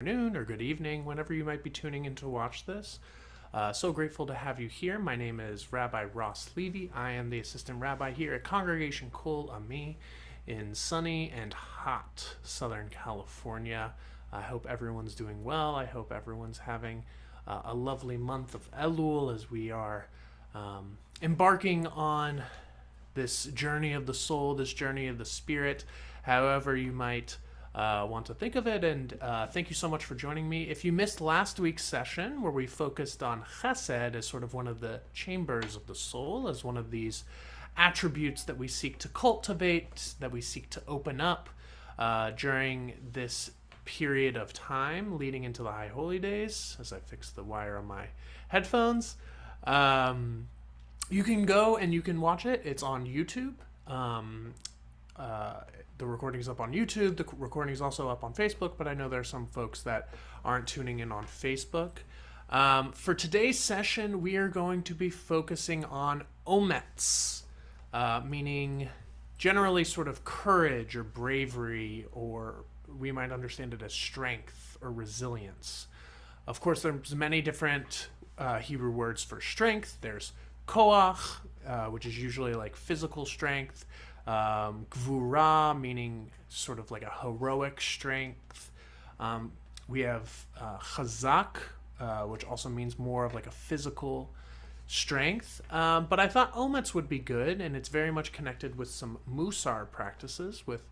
Afternoon or good evening, whenever you might be tuning in to watch this. So grateful to have you here. My name is Rabbi Ross Levy. I am the assistant rabbi here at Congregation Kol Ami in sunny and hot Southern California. I hope everyone's doing well. I hope everyone's having a lovely month of Elul as we are embarking on this journey of the soul, this journey of the spirit, however you might want to think of it. And thank you so much for joining me. If you missed last week's session where we focused on chesed as sort of one of the chambers of the soul, as one of these attributes that we seek to cultivate, that we seek to open up during this period of time leading into the High Holy Days, as I fix the wire on my headphones, you can go and you can watch it. It's on YouTube. The recording's up on YouTube. The recording's also up on Facebook, but I know there are some folks that aren't tuning in on Facebook. For today's session, we are going to be focusing on Ometz, meaning generally sort of courage or bravery, or we might understand it as strength or resilience. Of course, there's many different Hebrew words for strength. There's koach, which is usually like physical strength. Gvura, meaning sort of like a heroic strength. We have chazak, which also means more of like a physical strength. But I thought ometz would be good, and it's very much connected with some musar practices, with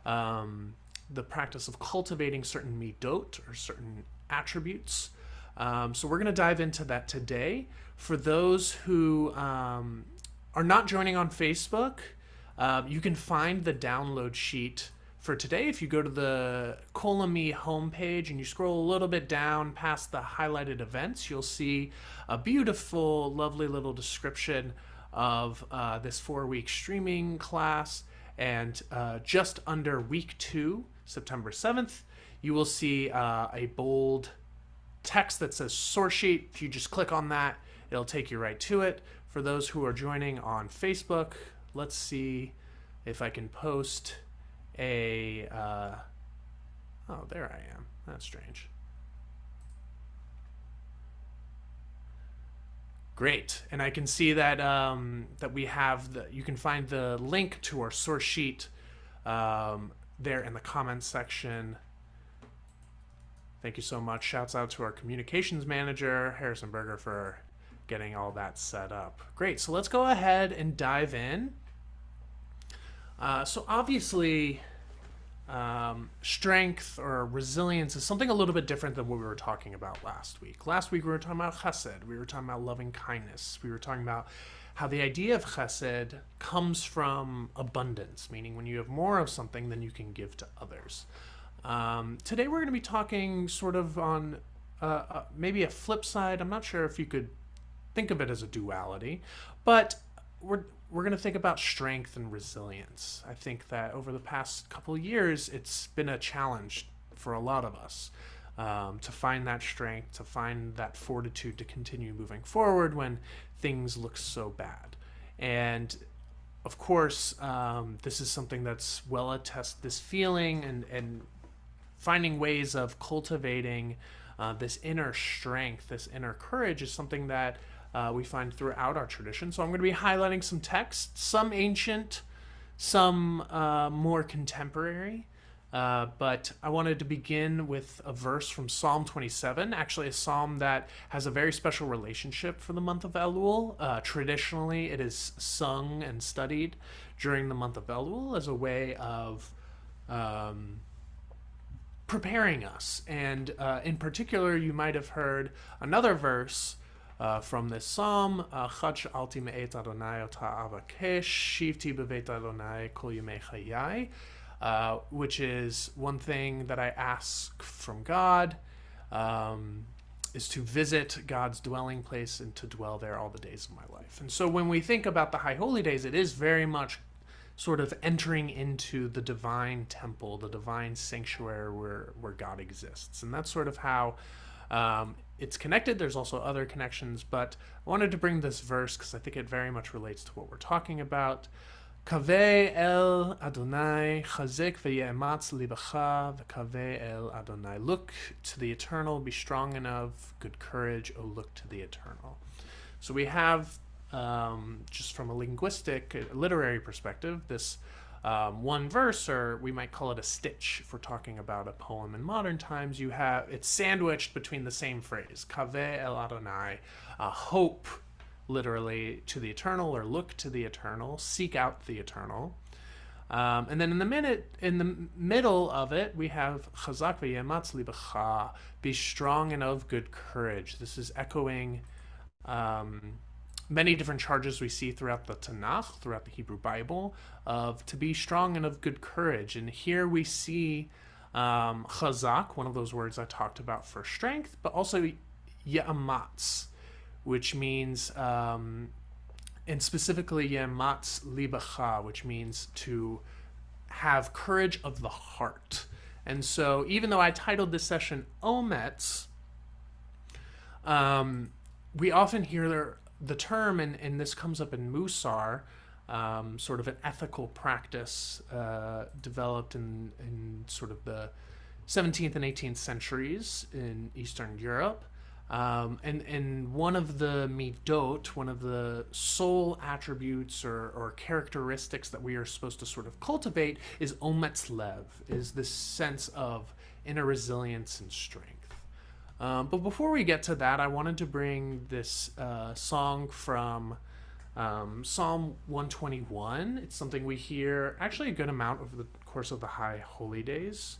the practice of cultivating certain midot, or certain attributes. So we're going to dive into that today. For those who are not joining on Facebook, you can find the download sheet for today. If you go to the Kol Ami homepage and you scroll a little bit down past the highlighted events, you'll see a beautiful, lovely little description of this 4-week streaming class. And just under week 2, September 7th, you will see a bold text that says source sheet. If you just click on that, it'll take you right to it. For those who are joining on Facebook, let's see if I can post a, oh, there I am. That's strange. Great. And I can see that that we have you can find the link to our source sheet there in the comments section. Thank you so much. Shouts out to our communications manager, Harrison Berger, for getting all that set up. Great. So let's go ahead and dive in. So obviously, strength or resilience is something a little bit different than what we were talking about last week. Last week we were talking about chesed. We were talking about loving kindness. We were talking about how the idea of chesed comes from abundance, meaning when you have more of something, then you can give to others. Today we're going to be talking sort of on maybe a flip side. I'm not sure if you could think of it as a duality, but we're going to think about strength and resilience. I think that over the past couple of years, it's been a challenge for a lot of us to find that strength, to find that fortitude to continue moving forward when things look so bad. And of course, this is something that's well attested, this feeling and finding ways of cultivating this inner strength, this inner courage is something that we find throughout our tradition. So I'm going to be highlighting some texts, some ancient, some more contemporary. But I wanted to begin with a verse from Psalm 27, actually a psalm that has a very special relationship for the month of Elul. Traditionally, it is sung and studied during the month of Elul as a way of preparing us. And in particular, you might have heard another verse from this psalm, Chad Sha'alti me'et Adonai ota avakesh, shivti b'veit Adonai kol yemei chayai, which is one thing that I ask from God, is to visit God's dwelling place and to dwell there all the days of my life. And so when we think about the High Holy Days, it is very much sort of entering into the divine temple, the divine sanctuary where God exists. And that's sort of how it's connected. There's also other connections, but I wanted to bring this verse because I think it very much relates to what we're talking about. Kaveh el Adonai, chazek v'ye'ematz libacha, v'kaveh el Adonai. Look to the Eternal, be strong and of good courage, O look to the Eternal. So we have, just from a linguistic, literary perspective, this one verse, or we might call it a stitch if we're talking about a poem in modern times. You have, it's sandwiched between the same phrase, Kaveh el Adonai, hope, literally, to the Eternal, or look to the Eternal, seek out the Eternal. And then in the middle of it, we have Chazak v'yematz libacha, be strong and of good courage. This is echoing many different charges we see throughout the Tanakh, throughout the Hebrew Bible, of to be strong and of good courage. And here we see Chazak, one of those words I talked about for strength, but also Ye'amatz, which means, and specifically Ye'amatz libacha, which means to have courage of the heart. And so even though I titled this session Ometz, we often hear the term, and this comes up in Musar, sort of an ethical practice developed in sort of the 17th and 18th centuries in Eastern Europe. And one of the midot, one of the soul attributes or characteristics that we are supposed to sort of cultivate is ometz lev, is this sense of inner resilience and strength. But before we get to that, I wanted to bring this song from Psalm 121. It's something we hear actually a good amount over the course of the High Holy Days,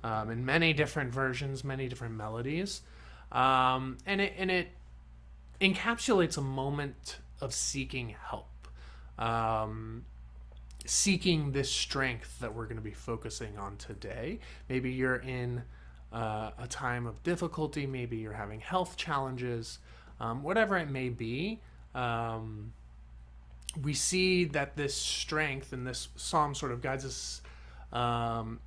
in many different versions, many different melodies. And it encapsulates a moment of seeking help, seeking this strength that we're going to be focusing on today. Maybe you're in a time of difficulty, maybe you're having health challenges, whatever it may be. We see that this strength in this psalm sort of guides us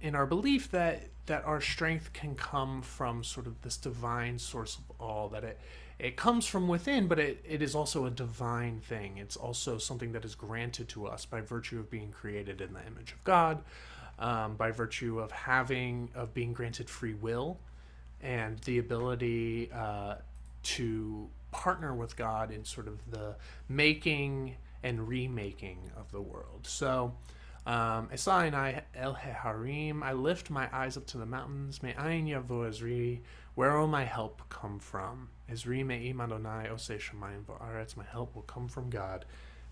in our belief that our strength can come from sort of this divine source of all, that it comes from within, but it is also a divine thing. It's also something that is granted to us by virtue of being created in the image of God, by virtue of being granted free will and the ability to partner with God in sort of the making and remaking of the world. So, Esai el Harim, I lift my eyes up to the mountains. Me'ayin yavo Ezri, where will my help come from? Ezri me'im Adonai oseh shamayim va'aretz, my help will come from God,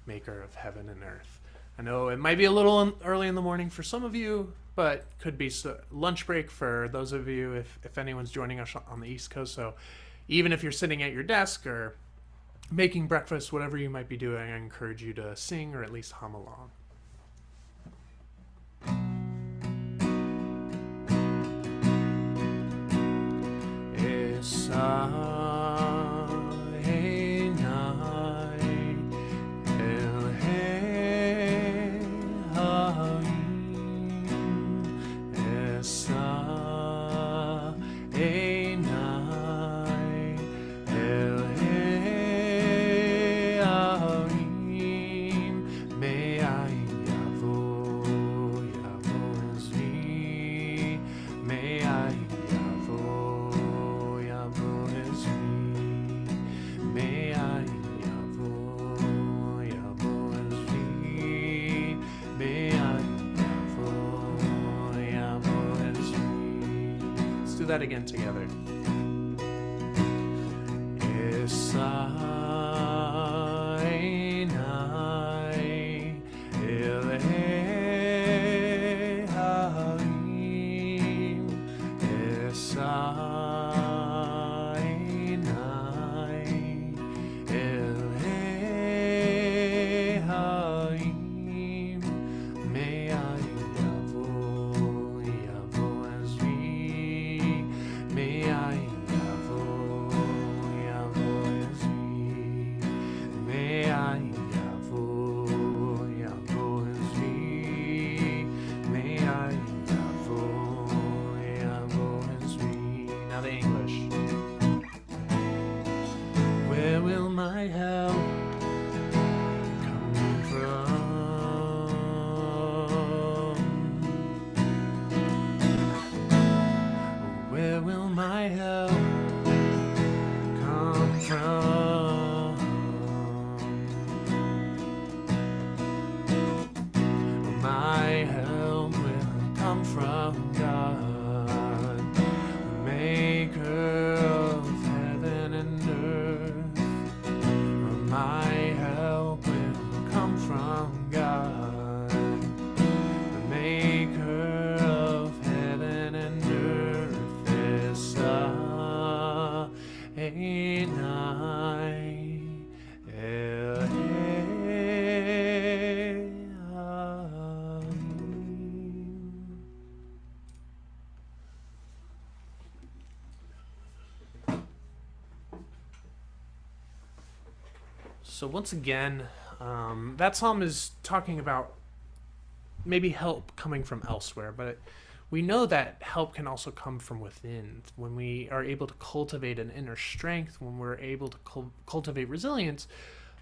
maker of heaven and earth. I know it might be a little early in the morning for some of you, but could be lunch break for those of you if anyone's joining us on the East Coast. So even if you're sitting at your desk or making breakfast, whatever you might be doing, I encourage you to sing or at least hum along. That again together. help come from? My help will come from God, the maker of heaven and earth. My help will come from God, the maker of heaven and earth. So once again, that psalm is talking about maybe help coming from elsewhere, but we know that help can also come from within. When we are able to cultivate an inner strength, when we're able to cultivate resilience,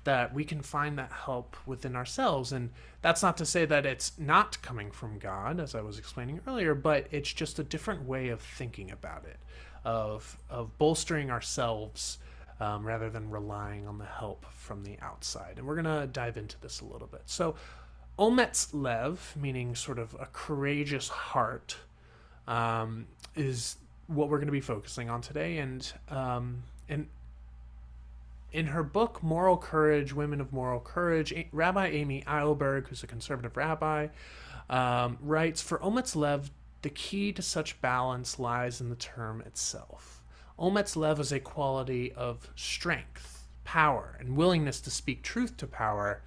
that we can find that help within ourselves. And that's not to say that it's not coming from God, as I was explaining earlier, but it's just a different way of thinking about it, of bolstering ourselves rather than relying on the help from the outside. And we're going to dive into this a little bit. So Ometz lev, meaning sort of a courageous heart, is what we're going to be focusing on today. And in her book, Moral Courage, Women of Moral Courage, Rabbi Amy Eilberg, who's a conservative rabbi, writes, for Ometz lev, the key to such balance lies in the term itself. Ometz lev is a quality of strength, power, and willingness to speak truth to power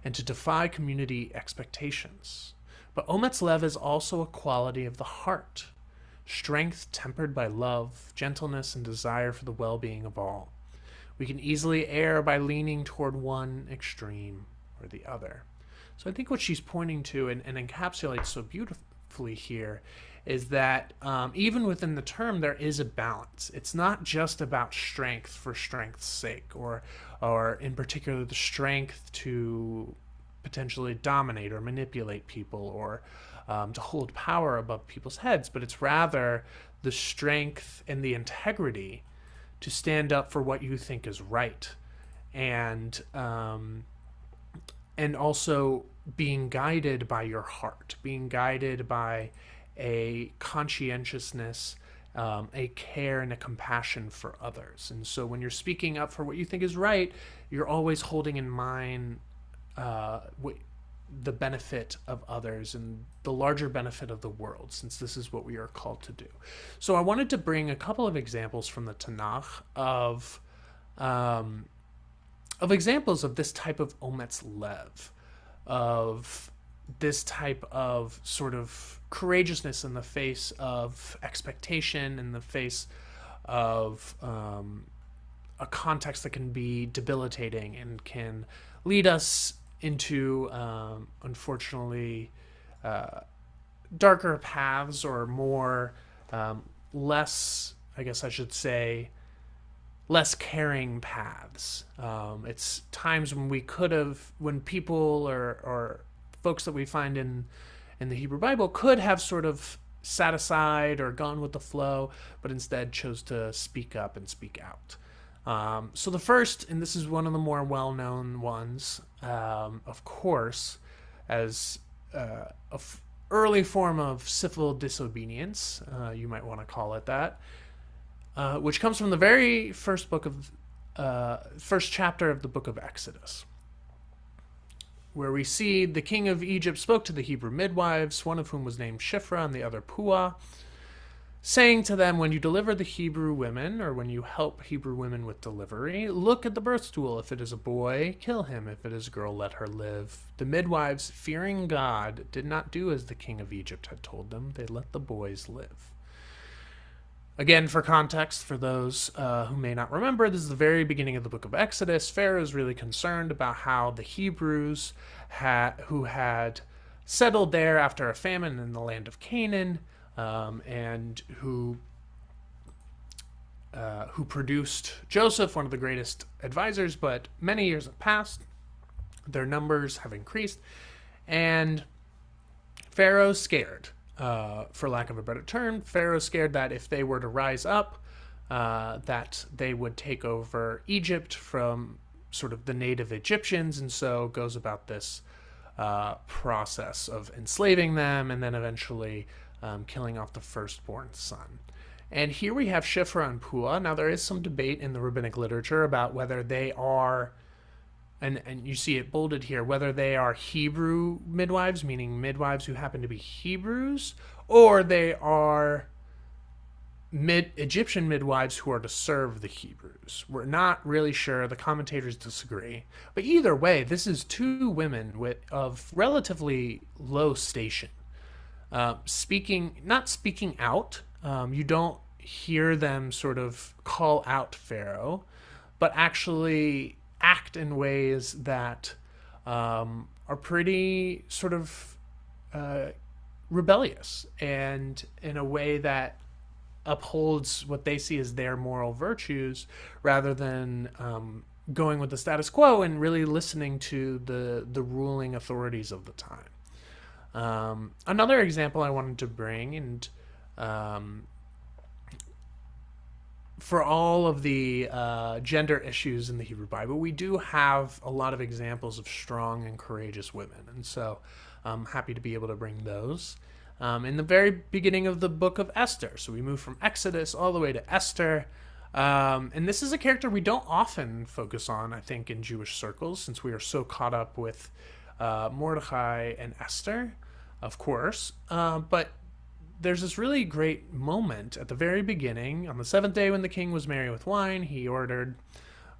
and to defy community expectations. But Ometz lev is also a quality of the heart, strength tempered by love, gentleness, and desire for the well-being of all. We can easily err by leaning toward one extreme or the other. So I think what she's pointing to and encapsulates so beautifully here is that even within the term, there is a balance. It's not just about strength for strength's sake, or in particular the strength to potentially dominate or manipulate people, or to hold power above people's heads, but it's rather the strength and the integrity to stand up for what you think is right, and also being guided by your heart, being guided by a conscientiousness, a care and a compassion for others. And so when you're speaking up for what you think is right, you're always holding in mind the benefit of others and the larger benefit of the world, since this is what we are called to do. So I wanted to bring a couple of examples from the Tanakh of examples of this type of Ometz lev, of this type of sort of courageousness in the face of expectation, in the face of a context that can be debilitating and can lead us into, unfortunately, darker paths, or more, less, I guess I should say, less caring paths. It's times when we could have, when people or folks that we find in the Hebrew Bible could have sort of sat aside or gone with the flow, but instead chose to speak up and speak out. So the first, and this is one of the more well-known ones, of course, as early form of civil disobedience, you might want to call it that, which comes from the very first first chapter of the book of Exodus, where we see the king of Egypt spoke to the Hebrew midwives, one of whom was named Shiphrah and the other Puah, saying to them, when you deliver the Hebrew women, or when you help Hebrew women with delivery, look at the birth stool. If it is a boy, kill him. If it is a girl, let her live. The midwives, fearing God, did not do as the king of Egypt had told them. They let the boys live. Again, for context, for those who may not remember, this is the very beginning of the book of Exodus. Pharaoh is really concerned about how the Hebrews who had settled there after a famine in the land of Canaan, and who produced Joseph, one of the greatest advisors, but many years have passed. Their numbers have increased, and Pharaoh's scared. For lack of a better term, Pharaoh's scared that if they were to rise up that they would take over Egypt from sort of the native Egyptians, and so goes about this process of enslaving them and then eventually killing off the firstborn son. And here we have Shifra and Pua. Now, there is some debate in the rabbinic literature about whether they are, and you see it bolded here, whether they are Hebrew midwives, meaning midwives who happen to be Hebrews, or they are Egyptian midwives who are to serve the Hebrews. We're not really sure. The commentators disagree. But either way, this is two women of relatively low station. Not speaking out. You don't hear them sort of call out Pharaoh, but actually act in ways that are pretty sort of rebellious, and in a way that upholds what they see as their moral virtues, rather than going with the status quo and really listening to the ruling authorities of the time. Another example I wanted to bring, and for all of the gender issues in the Hebrew Bible, we do have a lot of examples of strong and courageous women, and so I'm happy to be able to bring those. In the very beginning of the book of Esther, so we move from Exodus all the way to Esther, and this is a character we don't often focus on, I think, in Jewish circles, since we are so caught up with Mordecai and Esther, of course, but there's this really great moment at the very beginning. On the seventh day when the king was merry with wine, he ordered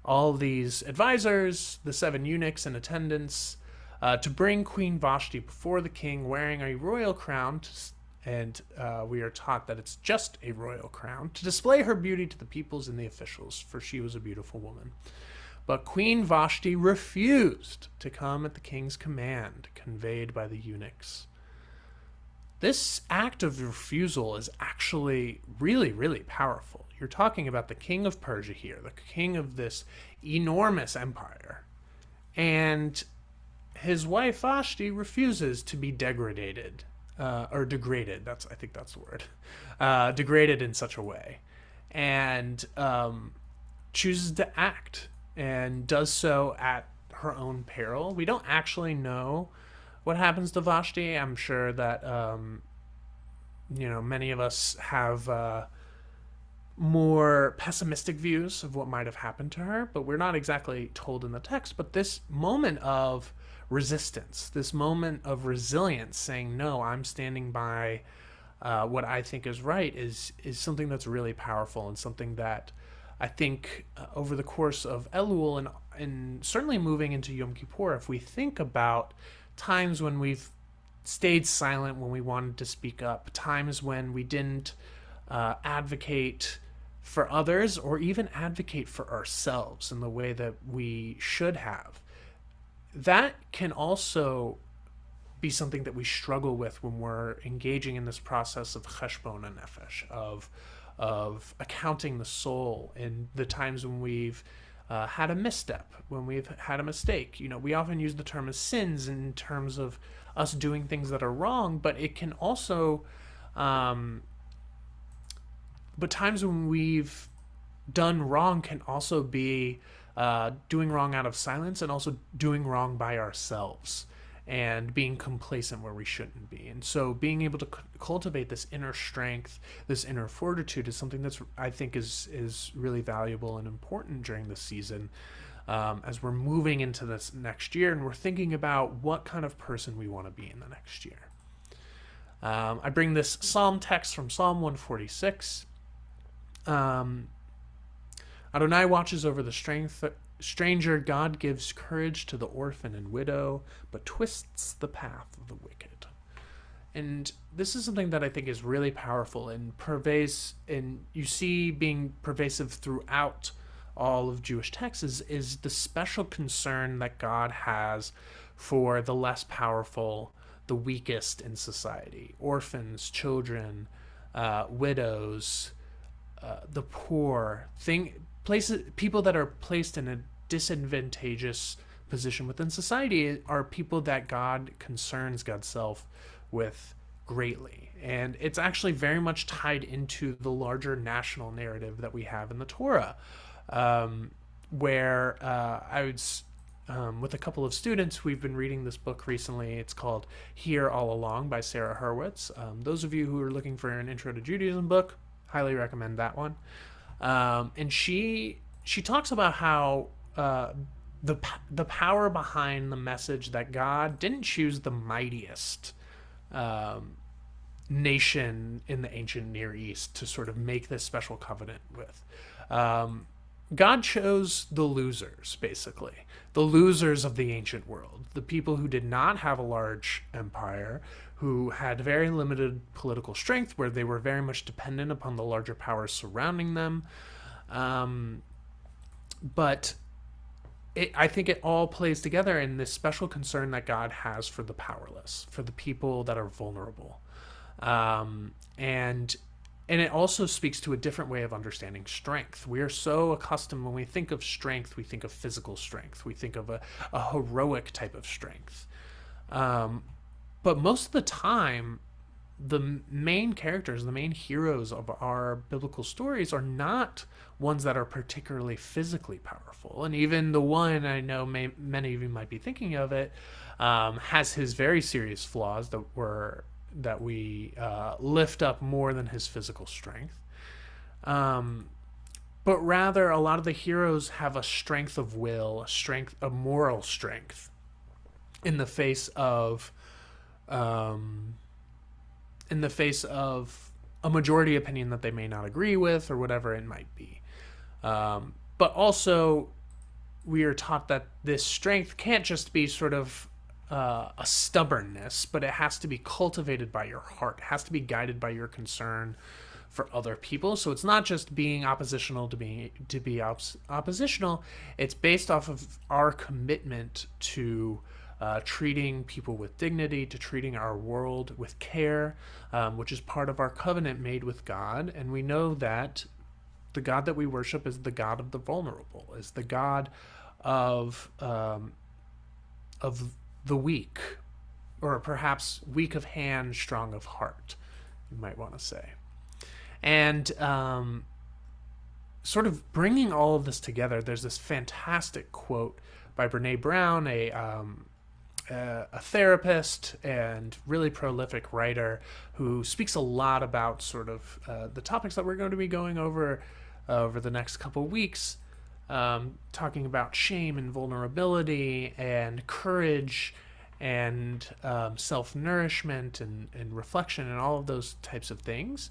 all these advisors, the 7 eunuchs in attendance, to bring Queen Vashti before the king wearing a royal crown, and we are taught that it's just a royal crown, to display her beauty to the peoples and the officials, for she was a beautiful woman. But Queen Vashti refused to come at the king's command, conveyed by the eunuchs. This act of refusal is actually really, really powerful. You're talking about the King of Persia here, the king of this enormous empire. And his wife Vashti refuses to be degraded, I think that's the word, degraded in such a way, and chooses to act, and does so at her own peril. We don't actually know what happens to Vashti. I'm sure that many of us have more pessimistic views of what might have happened to her, but we're not exactly told in the text. But this moment of resistance, this moment of resilience, saying, no, I'm standing by what I think is right, is something that's really powerful, and something that I think over the course of Elul and certainly moving into Yom Kippur, if we think about times when we've stayed silent when we wanted to speak up, times when we didn't advocate for others or even advocate for ourselves in the way that we should have, that can also be something that we struggle with when we're engaging in this process of cheshbon nefesh, of accounting the soul, in the times when we've had a misstep, when we've had a mistake. We often use the term as sins in terms of us doing things that are wrong, but it can also, but times when we've done wrong can also be doing wrong out of silence, and also doing wrong by ourselves and being complacent where we shouldn't be. And so being able to cultivate this inner strength, this inner fortitude, is something that's, I think, is really valuable and important during this season, as we're moving into this next year and we're thinking about what kind of person we want to be in the next year. I bring this psalm text from Psalm 146. Adonai watches over the stranger. God gives courage to the orphan and widow, but twists the path of the wicked. And this is something that I think is really powerful and you see being pervasive throughout all of Jewish texts, is the special concern that God has for the less powerful, the weakest in society: orphans, children, widows, the poor, people that are placed in a disadvantageous position within society are people that God concerns God's self with greatly. And it's actually very much tied into the larger national narrative that we have in the Torah, where with a couple of students, we've been reading this book recently. It's called Here All Along by Sarah Hurwitz. Those of you who are looking for an Intro to Judaism book, highly recommend that one. And she talks about how the power behind the message that God didn't choose the mightiest nation in the ancient Near East to sort of make this special covenant with. God chose the losers, basically. The losers of the ancient world. The people who did not have a large empire, who had very limited political strength, where they were very much dependent upon the larger powers surrounding them. But I think it all plays together in this special concern that God has for the powerless, for the people that are vulnerable. And it also speaks to a different way of understanding strength. We are so accustomed, when we think of strength, we think of physical strength. We think of a heroic type of strength. But most of the time, the main characters, the main heroes of our biblical stories are not ones that are particularly physically powerful. And even the one, I know many of you might be thinking of it, has his very serious flaws that we lift up more than his physical strength. But rather, a lot of the heroes have a strength of will, a moral strength in the face of a majority opinion that they may not agree with, or whatever it might be. But also, we are taught that this strength can't just be sort of a stubbornness, but it has to be cultivated by your heart. It has to be guided by your concern for other people. So it's not just being oppositional to be oppositional. It's based off of our commitment to treating people with dignity, to treating our world with care, which is part of our covenant made with God. And we know that the God that we worship is the God of the vulnerable, is the God of the weak, or perhaps weak of hand, strong of heart, you might want to say. And sort of bringing all of this together, there's this fantastic quote by Brene Brown, a therapist and really prolific writer who speaks a lot about sort of the topics that we're going to be going over the next couple weeks, talking about shame and vulnerability and courage and self-nourishment and reflection and all of those types of things.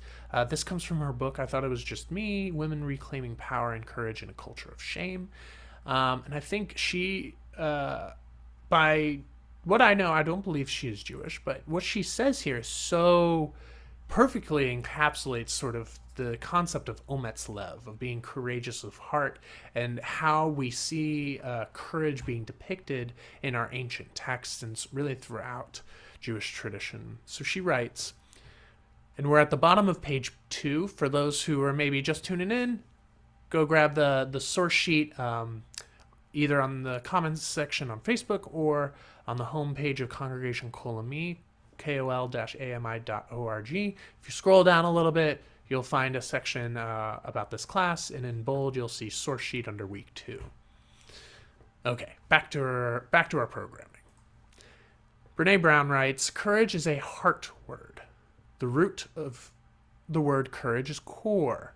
This comes from her book, I Thought It Was Just Me, Women Reclaiming Power and Courage in a Culture of Shame. And I think she, by what I know, I don't believe she is Jewish, but what she says here so perfectly encapsulates sort of the concept of Ometz lev, of being courageous of heart, and how we see courage being depicted in our ancient texts and really throughout Jewish tradition. So she writes, and we're at the bottom of page 2. For those who are maybe just tuning in, go grab the source sheet either on the comments section on Facebook or on the homepage of Congregation Kol Ami, kol-ami.org. If you scroll down a little bit, you'll find a section about this class, and in bold, you'll see source sheet under week 2. Okay, back to our programming. Brene Brown writes, courage is a heart word. The root of the word courage is cor,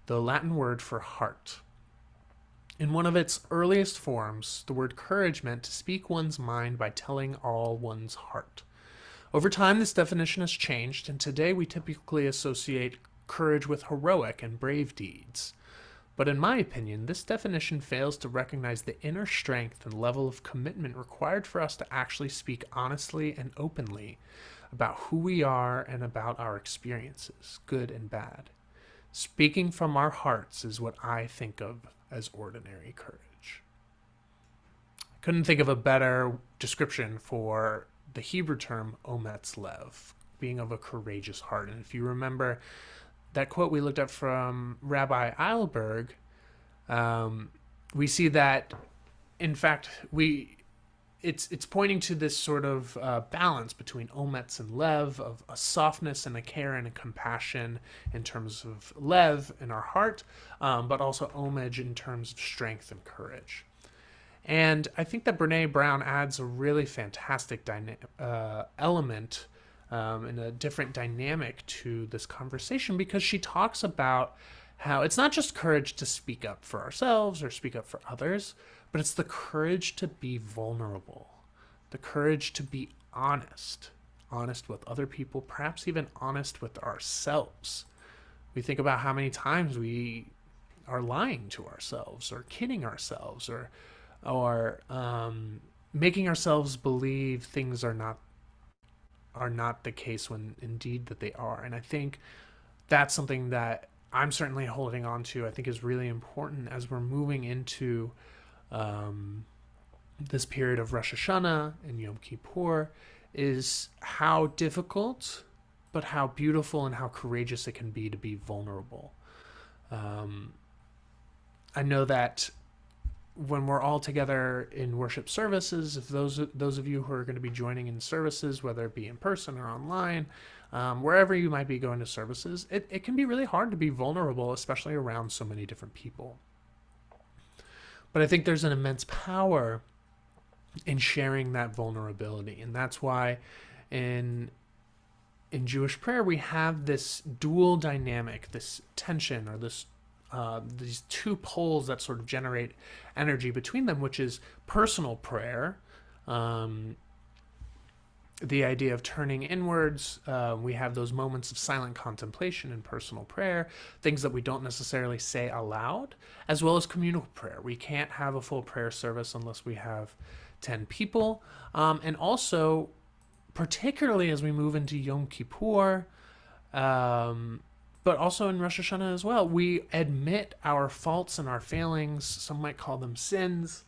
the Latin word for heart. In one of its earliest forms, the word courage meant to speak one's mind by telling all one's heart. Over time, this definition has changed, and today we typically associate courage with heroic and brave deeds. But in my opinion, this definition fails to recognize the inner strength and level of commitment required for us to actually speak honestly and openly about who we are and about our experiences, good and bad. Speaking from our hearts is what I think of as ordinary courage. I couldn't think of a better description for the Hebrew term Ometz lev, being of a courageous heart. And if you remember that quote we looked at from Rabbi Eilberg, we see that, in fact, it's pointing to this sort of balance between Ometz and Lev, of a softness and a care and a compassion in terms of Lev in our heart, but also Ometz in terms of strength and courage. And I think that Brene Brown adds a really fantastic element and a different dynamic to this conversation, because she talks about how it's not just courage to speak up for ourselves or speak up for others, but it's the courage to be vulnerable, the courage to be honest with other people, perhaps even honest with ourselves. We think about how many times we are lying to ourselves or kidding ourselves or making ourselves believe things are not the case when indeed that they are. And I think that's something that I'm certainly holding on to, I think is really important as we're moving into this period of Rosh Hashanah and Yom Kippur, is how difficult, but how beautiful and how courageous it can be to be vulnerable. I know that when we're all together in worship services, if those of you who are going to be joining in services, whether it be in person or online, wherever you might be going to services, it can be really hard to be vulnerable, especially around so many different people. But I think there's an immense power in sharing that vulnerability. And that's why in Jewish prayer, we have this dual dynamic, this tension, or these two poles that sort of generate energy between them, which is personal prayer, the idea of turning inwards. We have those moments of silent contemplation in personal prayer, things that we don't necessarily say aloud, as well as communal prayer. We can't have a full prayer service unless we have 10 people. And also, particularly as we move into Yom Kippur, but also in Rosh Hashanah as well, we admit our faults and our failings. Some might call them sins.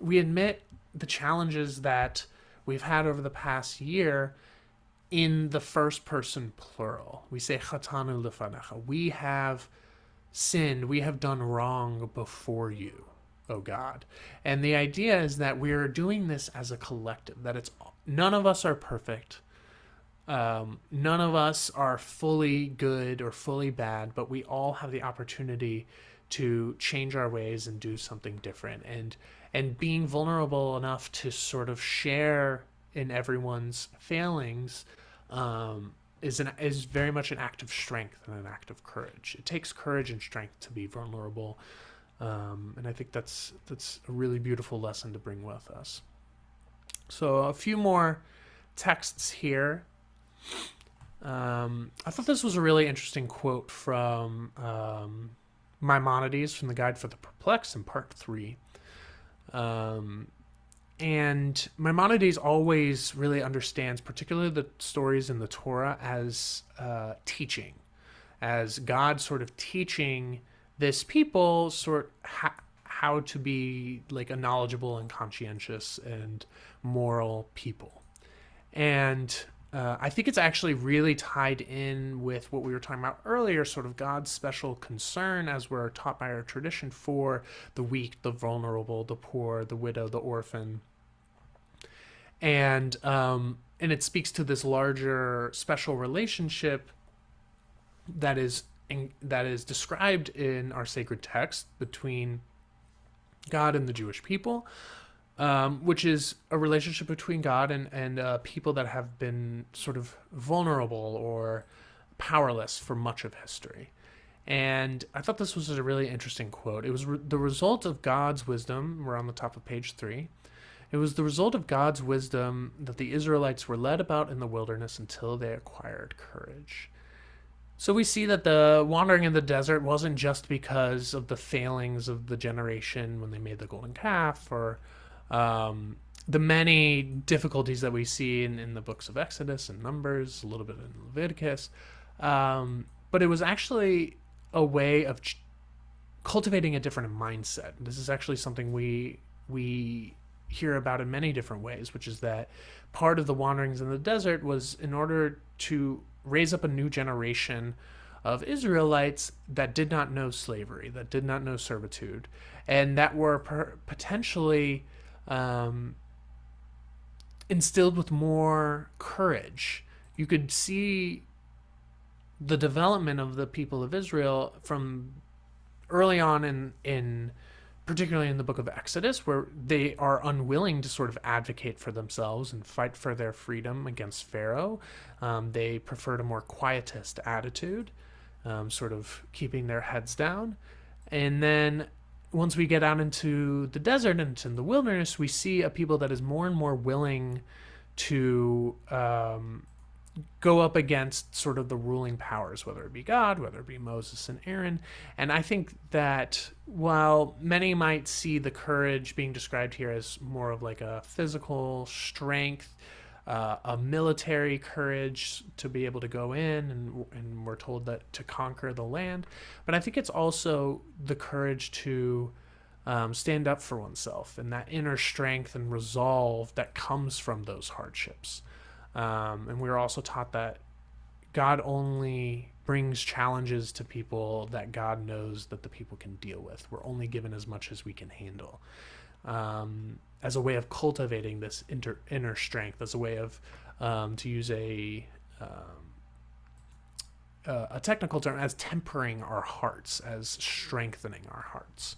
We admit the challenges that we've had over the past year in the first person plural. We say, Chatanu lefanecha. We have sinned. We have done wrong before you, O God. And the idea is that we're doing this as a collective, that none of us are perfect. None of us are fully good or fully bad, but we all have the opportunity to change our ways and do something different. And being vulnerable enough to sort of share in everyone's failings is very much an act of strength and an act of courage. It takes courage and strength to be vulnerable, and I think that's a really beautiful lesson to bring with us. So a few more texts here. I thought this was a really interesting quote from Maimonides from the Guide for the Perplexed in part 3. And Maimonides always really understands, particularly the stories in the Torah, as teaching, as God sort of teaching this people how to be like a knowledgeable and conscientious and moral people. And I think it's actually really tied in with what we were talking about earlier, sort of God's special concern, as we're taught by our tradition, for the weak, the vulnerable, the poor, the widow, the orphan. And it speaks to this larger special relationship that is described in our sacred text between God and the Jewish people, which is a relationship between God and people that have been sort of vulnerable or powerless for much of history. And I thought this was a really interesting quote. It was the result of God's wisdom. We're on the top of page 3. It was the result of God's wisdom that the Israelites were led about in the wilderness until they acquired courage. So we see that the wandering in the desert wasn't just because of the failings of the generation when they made the golden calf, or the many difficulties that we see in the books of Exodus and Numbers, a little bit in Leviticus. But it was actually a way of cultivating a different mindset. This is actually something we hear about in many different ways, which is that part of the wanderings in the desert was in order to raise up a new generation of Israelites that did not know slavery, that did not know servitude, and that were potentially instilled with more courage. You could see the development of the people of Israel from early on in particularly in the book of Exodus, where they are unwilling to sort of advocate for themselves and fight for their freedom against Pharaoh. They preferred a more quietist attitude, sort of keeping their heads down. And then once we get out into the desert and in the wilderness, we see a people that is more and more willing to go up against sort of the ruling powers, whether it be God, whether it be Moses and Aaron. And I think that while many might see the courage being described here as more of like a physical strength, a military courage to be able to go in, and we're told that to conquer the land, but I think it's also the courage to stand up for oneself and that inner strength and resolve that comes from those hardships. And we were also taught that God only brings challenges to people that God knows that the people can deal with. We're only given as much as we can handle, as a way of cultivating this inner strength, as a way of, to use a technical term, as tempering our hearts, as strengthening our hearts.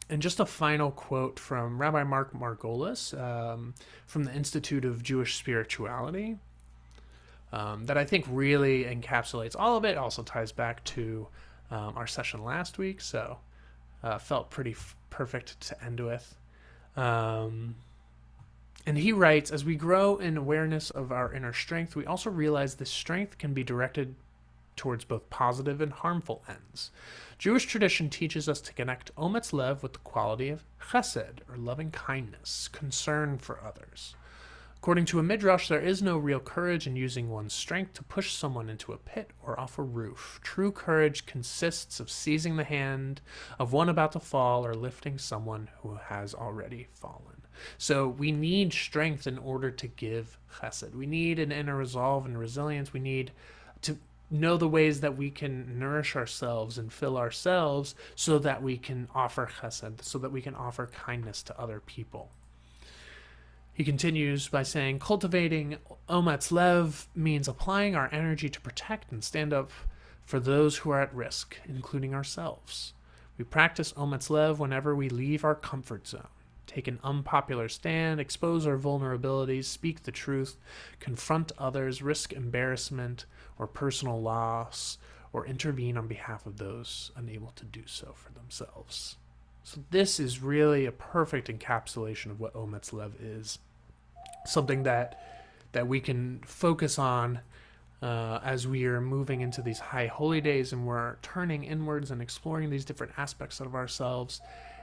And just a final quote from Rabbi Margolis from the Institute of Jewish Spirituality that I think really encapsulates all of it. Also ties back to our session last week, so felt pretty perfect to end with. And he writes, as we grow in awareness of our inner strength, we also realize this strength can be directed towards both positive and harmful ends. Jewish tradition teaches us to connect Ometz Lev with the quality of chesed, or loving kindness, concern for others. According to a midrash, there is no real courage in using one's strength to push someone into a pit or off a roof. True courage consists of seizing the hand of one about to fall or lifting someone who has already fallen. So we need strength in order to give chesed. We need an inner resolve and resilience. We need to know the ways that we can nourish ourselves and fill ourselves so that we can offer chesed, so that we can offer kindness to other people. He continues by saying, cultivating Ometz Lev means applying our energy to protect and stand up for those who are at risk, including ourselves. We practice Ometz Lev whenever we leave our comfort zone, take an unpopular stand, expose our vulnerabilities, speak the truth, confront others, risk embarrassment or personal loss, or intervene on behalf of those unable to do so for themselves. So this is really a perfect encapsulation of what Ometz Lev is. Something that we can focus on as we are moving into these high holy days, and we're turning inwards and exploring these different aspects of ourselves,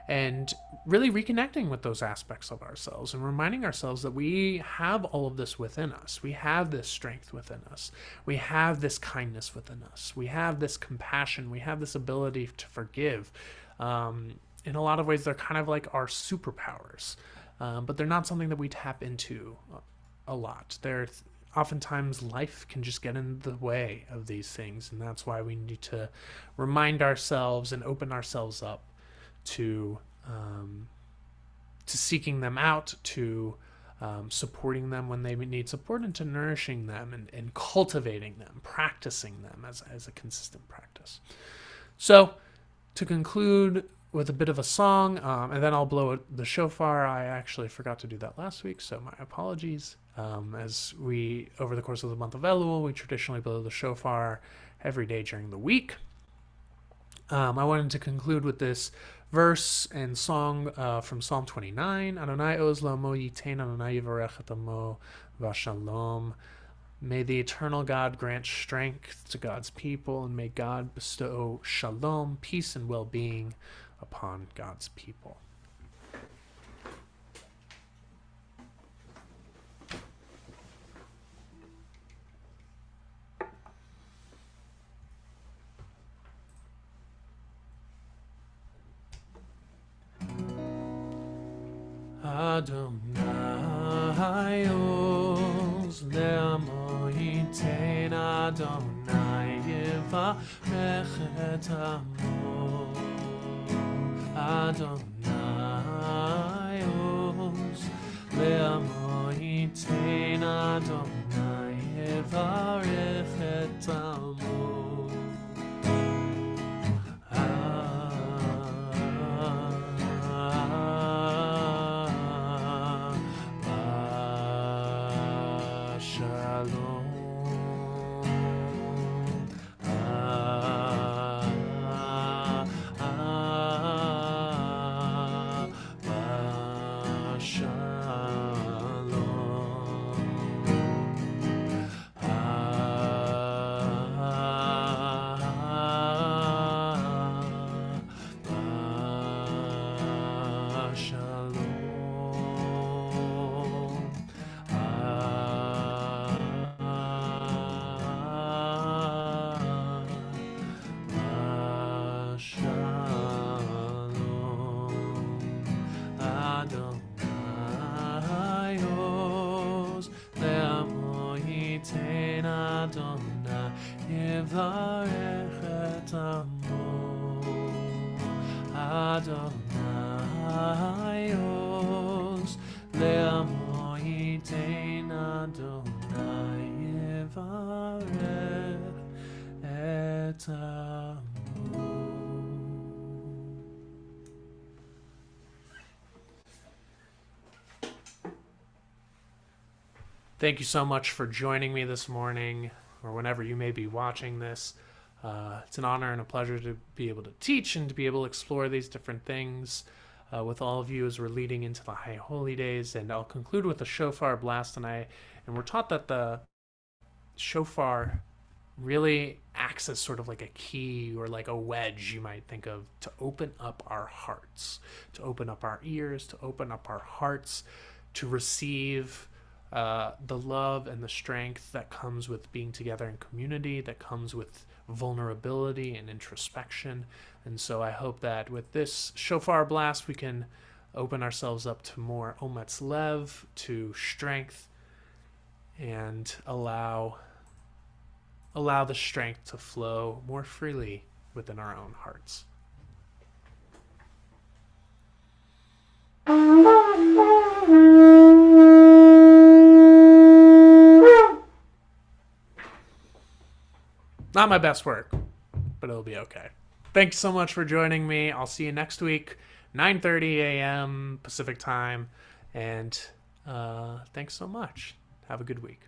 and really reconnecting with those aspects of ourselves and reminding ourselves that we have all of this within us. We have this strength within us. We have this kindness within us. We have this compassion. We have this ability to forgive. In a lot of ways, they're kind of like our superpowers, but they're not something that we tap into a lot. Oftentimes life can just get in the way of these things, and that's why we need to remind ourselves and open ourselves up to seeking them out, to supporting them when they need support, and to nourishing them and cultivating them, practicing them as a consistent practice. So to conclude with a bit of a song, and then I'll blow the shofar. I actually forgot to do that last week, so my apologies. As we, over the course of the month of Elul, we traditionally blow the shofar every day during the week. I wanted to conclude with this verse and song from Psalm 29. Adonai oz la'amo yitein, Adonai yivarech et amo v'shalom. May the eternal God grant strength to God's people, and may God bestow shalom, peace and well-being upon God's people. Adonai oz le'amo yitein, Adonai yivarech et amo. Adonai oz Adonai yevarech et amo. Shalom. Adonai Os le'amo yitein Adonai yevarech et amo. Thank you so much for joining me this morning, or whenever you may be watching this. It's an honor and a pleasure to be able to teach and to be able to explore these different things with all of you as we're leading into the High Holy Days. And I'll conclude with a shofar blast tonight. And we're taught that the shofar really acts as sort of like a key or like a wedge, you might think of, to open up our hearts, to open up our ears, to open up our hearts, to receive the love and the strength that comes with being together in community, that comes with vulnerability and introspection. And so I hope that with this shofar blast, we can open ourselves up to more Ometz Lev, to strength, and allow the strength to flow more freely within our own hearts. Not my best work, but it'll be okay. Thanks so much for joining me. I'll see you next week, 9:30 a.m. Pacific time. And thanks so much. Have a good week.